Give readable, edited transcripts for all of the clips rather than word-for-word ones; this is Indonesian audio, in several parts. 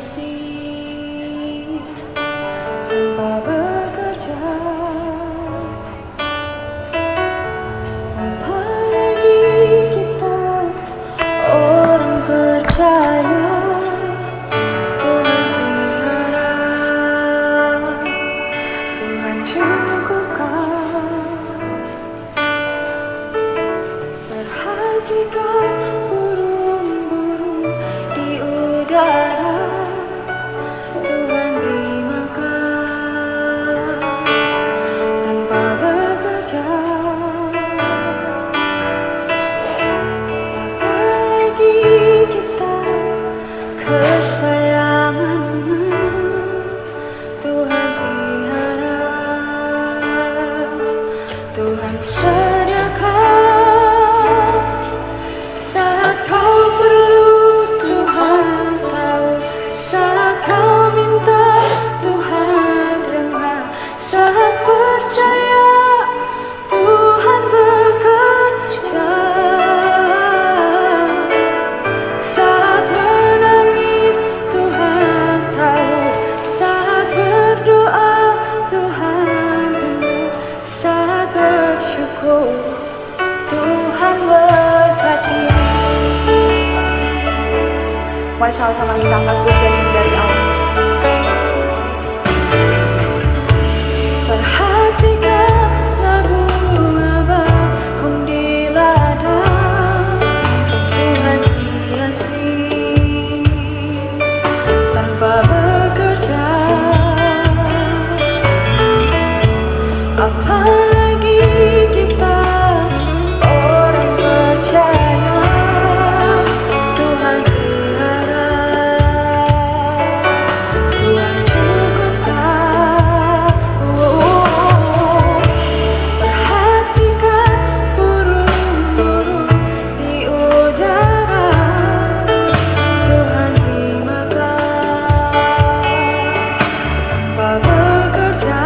hiasi tanpa bekerja. Apalagi kita orang percaya Tuhan pelihara, Tuhan cukupkan. Perhatikan burung-burung di udara, Tuhan beri makan tanpa bekerja. Apalagi kita kesayanganmu, Tuhan pelihara, Tuhan sediakan saat kau perlu. Tuhan tahu saat kau minta, Tuhan dengar. Saat percaya, Tuhan bekerja. Saat menangis, Tuhan tahu. Saat berdoa, Tuhan dengar. Saat bersyukur, Tuhan berkati. Mari sama-sama kita angkat pujian ini dari Allah. Perhatikanlah bunga bakung di ladang, Tuhan hiasi tanpa bekerja. Apalagi kita orang percaya, Tuhan pelihara, Tuhan cukupkan. Perhatikan burung-burung di udara, Tuhan beri makan tanpa bekerja.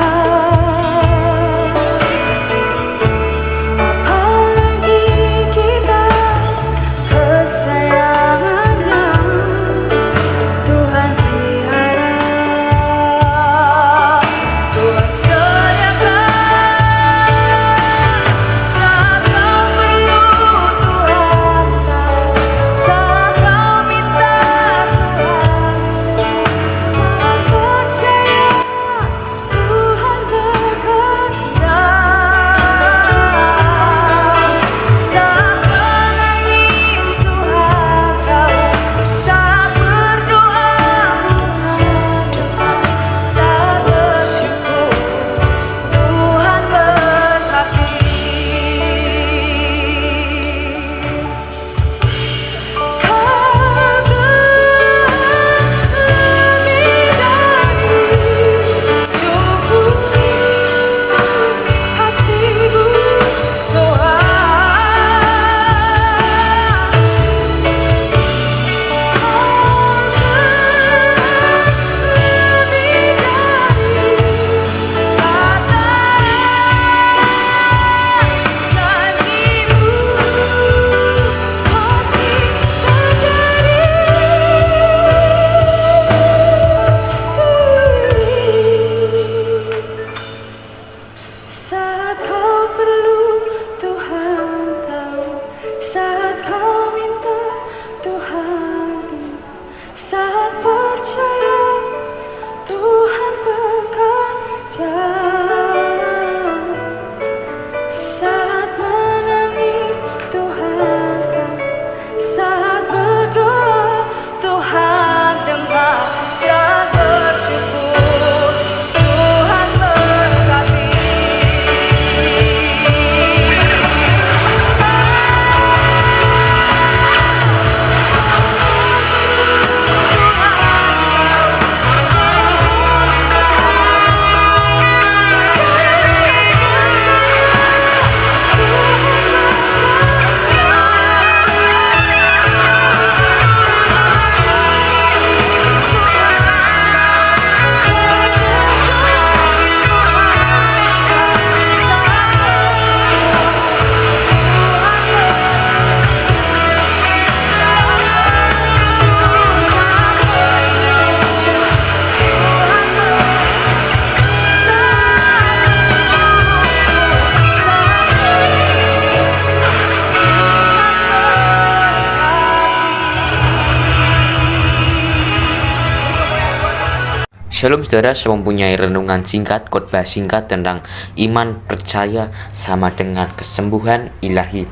Shalom saudara, saya mempunyai renungan singkat, khotbah singkat tentang iman percaya sama dengan kesembuhan ilahi.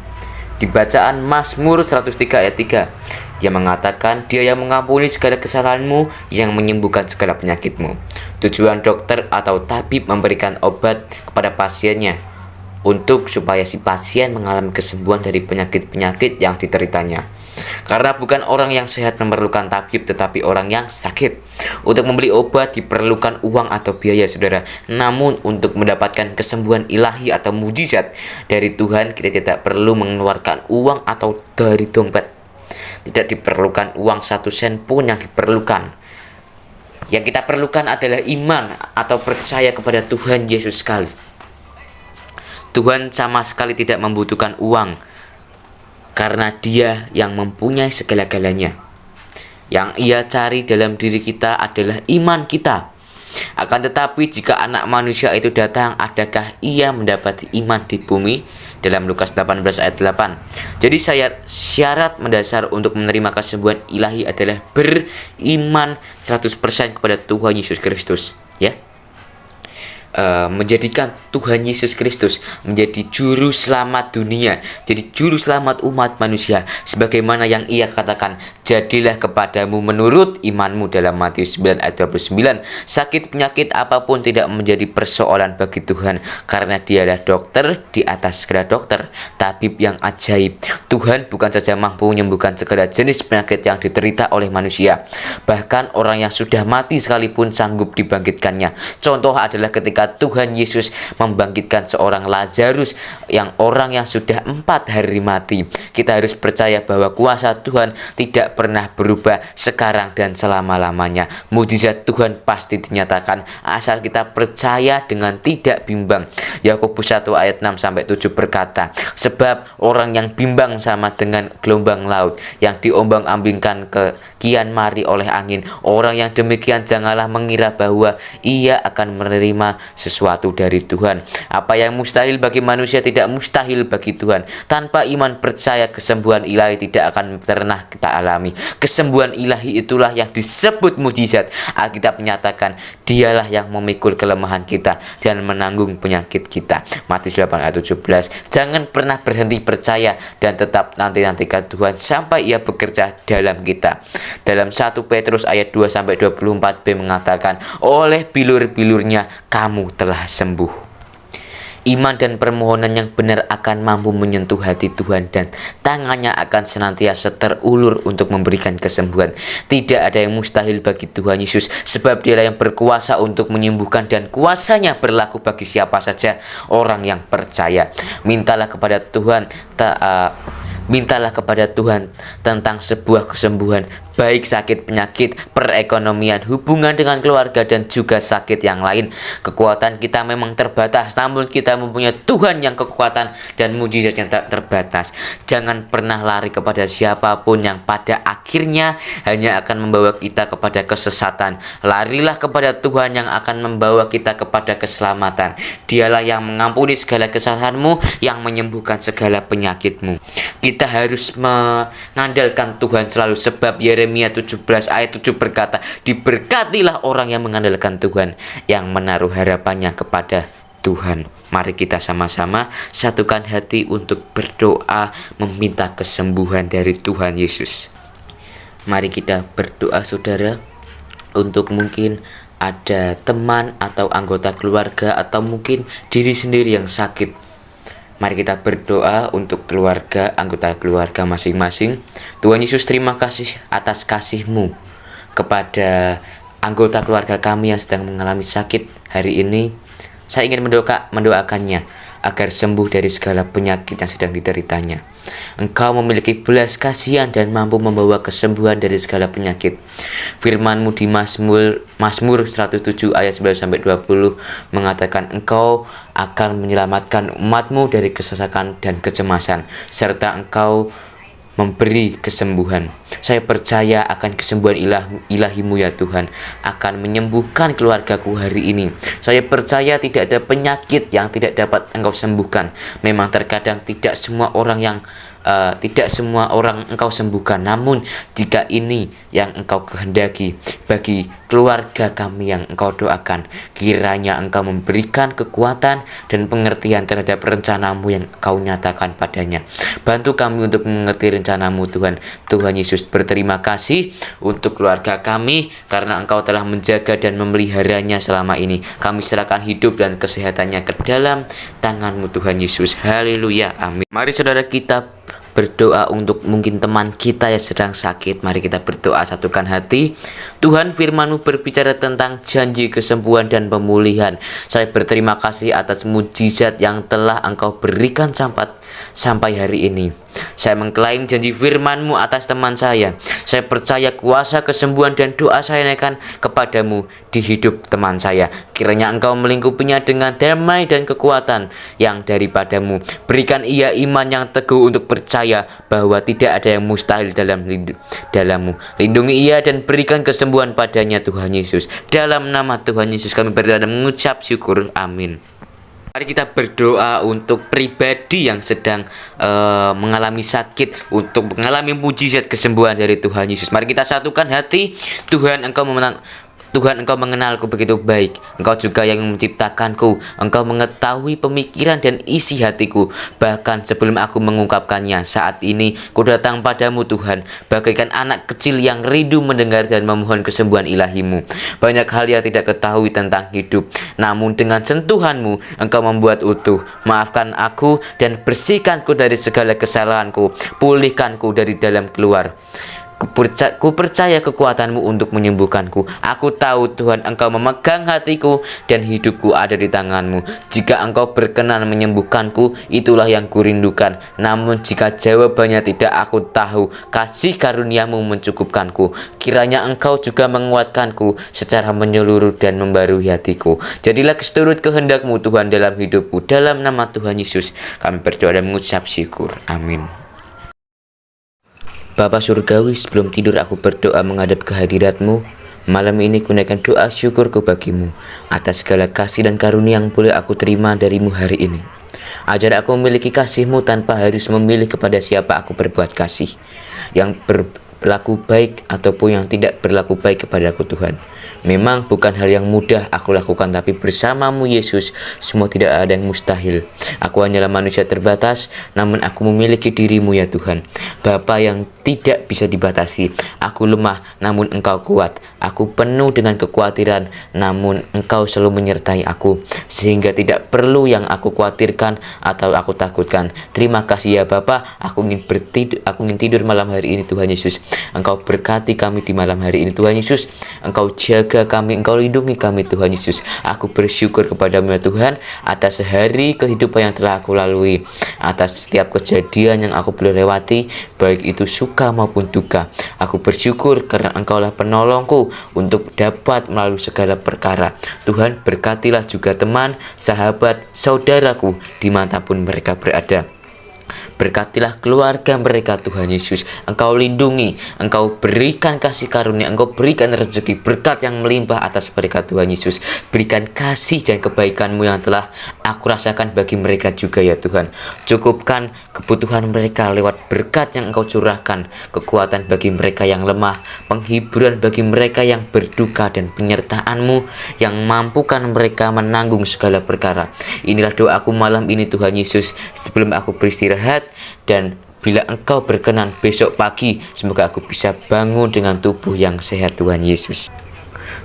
Di bacaan Mazmur 103 ayat 3, dia mengatakan, Dia yang mengampuni segala kesalahanmu, yang menyembuhkan segala penyakitmu. Tujuan dokter atau tabib memberikan obat kepada pasiennya untuk supaya si pasien mengalami kesembuhan dari penyakit-penyakit yang dideritanya. Karena bukan orang yang sehat memerlukan tabib, tetapi orang yang sakit. Untuk membeli obat diperlukan uang atau biaya, saudara. Namun untuk mendapatkan kesembuhan ilahi atau mujizat dari Tuhan, kita tidak perlu mengeluarkan uang atau dari dompet. Tidak diperlukan uang 1 sen pun yang diperlukan. Yang kita perlukan adalah iman atau percaya kepada Tuhan Yesus sekali. Tuhan sama sekali tidak membutuhkan uang, karena Dia yang mempunyai segala-galanya. Yang Ia cari dalam diri kita adalah iman kita. Akan tetapi jika anak manusia itu datang, adakah Ia mendapati iman di bumi? Dalam Lukas 18 ayat 8. Jadi syarat mendasar untuk menerima kesembuhan ilahi adalah beriman 100% kepada Tuhan Yesus Kristus, ya. Menjadikan Tuhan Yesus Kristus menjadi juru selamat dunia, jadi juru selamat umat manusia, sebagaimana yang Ia katakan, jadilah kepadamu menurut imanmu, dalam Matius 9 ayat 29. Sakit penyakit apapun tidak menjadi persoalan bagi Tuhan, karena Dialah dokter di atas segala dokter, tabib yang ajaib. Tuhan bukan saja mampu menyembuhkan segala jenis penyakit yang diderita oleh manusia, bahkan orang yang sudah mati sekalipun sanggup dibangkitkannya. Contoh adalah ketika Tuhan Yesus membangkitkan seorang Lazarus, orang yang sudah 4 hari mati. Kita harus percaya bahwa kuasa Tuhan tidak pernah berubah sekarang dan selama-lamanya. Mujizat Tuhan pasti dinyatakan asal kita percaya dengan tidak bimbang. Yakobus 1 ayat 6-7 berkata, sebab orang yang bimbang sama dengan gelombang laut yang diombang-ambingkan ke kian mari oleh angin. Orang yang demikian janganlah mengira bahwa ia akan menerima sesuatu dari Tuhan. Apa yang mustahil bagi manusia tidak mustahil bagi Tuhan. Tanpa iman percaya, kesembuhan ilahi tidak akan pernah kita alami. Kesembuhan ilahi itulah yang disebut mujizat. Alkitab menyatakan Dialah yang memikul kelemahan kita dan menanggung penyakit kita. Matius 8 ayat 17. Jangan pernah berhenti percaya dan tetap nanti-nantikan Tuhan sampai Ia bekerja dalam kita. Dalam 1 Petrus ayat 2-24b mengatakan, oleh bilur-bilurnya kamu telah sembuh. Iman dan permohonan yang benar akan mampu menyentuh hati Tuhan, dan tangannya akan senantiasa terulur untuk memberikan kesembuhan. Tidak ada yang mustahil bagi Tuhan Yesus, sebab Dialah yang berkuasa untuk menyembuhkan, dan kuasanya berlaku bagi siapa saja orang yang percaya. Mintalah kepada Tuhan tentang sebuah kesembuhan, baik sakit penyakit, perekonomian, hubungan dengan keluarga, dan juga sakit yang lain. Kekuatan kita memang terbatas, namun kita mempunyai Tuhan yang kekuatan dan mujizat yang tak terbatas. Jangan pernah lari kepada siapapun yang pada akhirnya hanya akan membawa kita kepada kesesatan. Larilah kepada Tuhan yang akan membawa kita kepada keselamatan. Dialah yang mengampuni segala kesalahanmu, yang menyembuhkan segala penyakitmu. Kita harus mengandalkan Tuhan selalu, sebab Yeremia 17 ayat 7 berkata, diberkatilah orang yang mengandalkan Tuhan, yang menaruh harapannya kepada Tuhan. Mari kita sama-sama satukan hati untuk berdoa meminta kesembuhan dari Tuhan Yesus. Mari kita berdoa, saudara, untuk mungkin ada teman atau anggota keluarga atau mungkin diri sendiri yang sakit. Mari kita berdoa untuk keluarga, anggota keluarga masing-masing. Tuhan Yesus, terima kasih atas kasih-Mu kepada anggota keluarga kami yang sedang mengalami sakit hari ini. Saya ingin mendoakannya agar sembuh dari segala penyakit yang sedang dideritanya. Engkau memiliki belas kasihan dan mampu membawa kesembuhan dari segala penyakit. Firman-Mu di Mazmur 107 ayat 9-20 mengatakan, Engkau akan menyelamatkan umat-Mu dari kesesakan dan kecemasan, serta Engkau memberi kesembuhan. Saya percaya akan kesembuhan ilahi-Mu ya Tuhan, akan menyembuhkan keluargaku hari ini. Saya percaya tidak ada penyakit yang tidak dapat Engkau sembuhkan. Memang terkadang tidak semua orang yang tidak semua orang Engkau sembuhkan, namun jika ini yang Engkau kehendaki bagi keluarga kami yang Engkau doakan, kiranya Engkau memberikan kekuatan dan pengertian terhadap rencana-Mu yang Engkau nyatakan padanya. Bantu kami untuk mengerti rencana-Mu, Tuhan. Tuhan Yesus, berterima kasih untuk keluarga kami karena Engkau telah menjaga dan memeliharanya selama ini. Kami serahkan hidup dan kesehatannya ke dalam tangan-Mu, Tuhan Yesus. Haleluya, amin. Mari saudara kita berdoa untuk mungkin teman kita yang sedang sakit. Mari kita berdoa, satukan hati. Tuhan, firman-Mu berbicara tentang janji kesembuhan dan pemulihan. Saya berterima kasih atas mujizat yang telah Engkau berikan sampai hari ini. Saya mengklaim janji firman-Mu atas teman saya. Saya percaya kuasa kesembuhan dan doa saya naikkan kepadamu di hidup teman saya. Kiranya Engkau melingkupinya dengan damai dan kekuatan yang daripadamu. Berikan ia iman yang teguh untuk percaya bahwa tidak ada yang mustahil dalam-Mu. Lindungi ia dan berikan kesembuhan padanya, Tuhan Yesus. Dalam nama Tuhan Yesus kami berdoa dan mengucap syukur. Amin. Mari kita berdoa untuk pribadi yang sedang mengalami sakit, untuk mengalami mujizat kesembuhan dari Tuhan Yesus. Mari kita satukan hati. Tuhan, Engkau mengenalku begitu baik. Engkau juga yang menciptakanku. Engkau mengetahui pemikiran dan isi hatiku, bahkan sebelum aku mengungkapkannya. Saat ini ku datang padamu, Tuhan, bagaikan anak kecil yang rindu mendengar dan memohon kesembuhan ilahi-Mu. Banyak hal yang tidak ketahui tentang hidup, namun dengan sentuhan-Mu Engkau membuat utuh. Maafkan aku dan bersihkanku dari segala kesalahanku. Pulihkanku dari dalam keluar. Ku percaya kekuatan-Mu untuk menyembuhkanku. Aku tahu, Tuhan, Engkau memegang hatiku dan hidupku ada di tangan-Mu. Jika Engkau berkenan menyembuhkanku, itulah yang kurindukan. Namun jika jawabannya tidak, aku tahu kasih karunia-Mu mencukupkanku. Kiranya Engkau juga menguatkanku secara menyeluruh dan membarui hatiku. Jadilah seturut kehendak-Mu, Tuhan, dalam hidupku. Dalam nama Tuhan Yesus kami berdoa dan mengucap syukur. Amin. Bapa Surgawi, sebelum tidur aku berdoa menghadap kehadirat-Mu. Malam ini kunaikkan doa syukurku bagimu atas segala kasih dan karunia yang boleh aku terima dari-Mu hari ini. Ajar aku memiliki kasih-Mu tanpa harus memilih kepada siapa aku berbuat kasih, yang berlaku baik ataupun yang tidak berlaku baik kepadaku, Tuhan. Memang bukan hal yang mudah aku lakukan, tapi bersama-Mu Yesus semua tidak ada yang mustahil. Aku hanyalah manusia terbatas, namun aku memiliki diri-Mu ya Tuhan, Bapa yang tidak bisa dibatasi. Aku lemah, namun Engkau kuat. Aku penuh dengan kekhawatiran, namun Engkau selalu menyertai aku, sehingga tidak perlu yang aku khawatirkan atau aku takutkan. Terima kasih ya Bapa. Aku ingin tidur malam hari ini, Tuhan Yesus. Engkau berkati kami di malam hari ini, Tuhan Yesus. Engkau jaga kami, Engkau lindungi kami, Tuhan Yesus. Aku bersyukur kepada-Mu ya Tuhan atas hari kehidupan yang telah aku lalui, atas setiap kejadian yang aku boleh lewati, baik itu suka maupun duka. Aku bersyukur karena Engkaulah penolongku untuk dapat melalui segala perkara. Tuhan, berkatilah juga teman, sahabat, saudaraku dimanapun mereka berada. Berkatilah keluarga mereka, Tuhan Yesus. Engkau lindungi, Engkau berikan kasih karunia, Engkau berikan rezeki, berkat yang melimpah atas mereka, Tuhan Yesus. Berikan kasih dan kebaikan-Mu yang telah aku rasakan bagi mereka juga ya Tuhan. Cukupkan kebutuhan mereka lewat berkat yang Engkau curahkan, kekuatan bagi mereka yang lemah, penghiburan bagi mereka yang berduka, dan penyertaan-Mu yang mampukan mereka menanggung segala perkara. Inilah doaku malam ini, Tuhan Yesus, sebelum aku beristirahat. Dan bila Engkau berkenan besok pagi, semoga aku bisa bangun dengan tubuh yang sehat, Tuhan Yesus.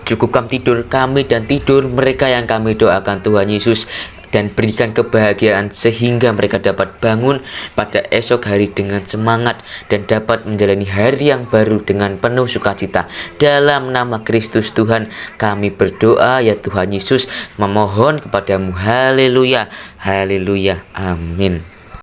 Cukupkan tidur kami dan tidur mereka yang kami doakan, Tuhan Yesus, dan berikan kebahagiaan sehingga mereka dapat bangun pada esok hari dengan semangat dan dapat menjalani hari yang baru dengan penuh sukacita. Dalam nama Kristus Tuhan kami berdoa ya Tuhan Yesus, memohon kepadamu. Haleluya, haleluya, amin.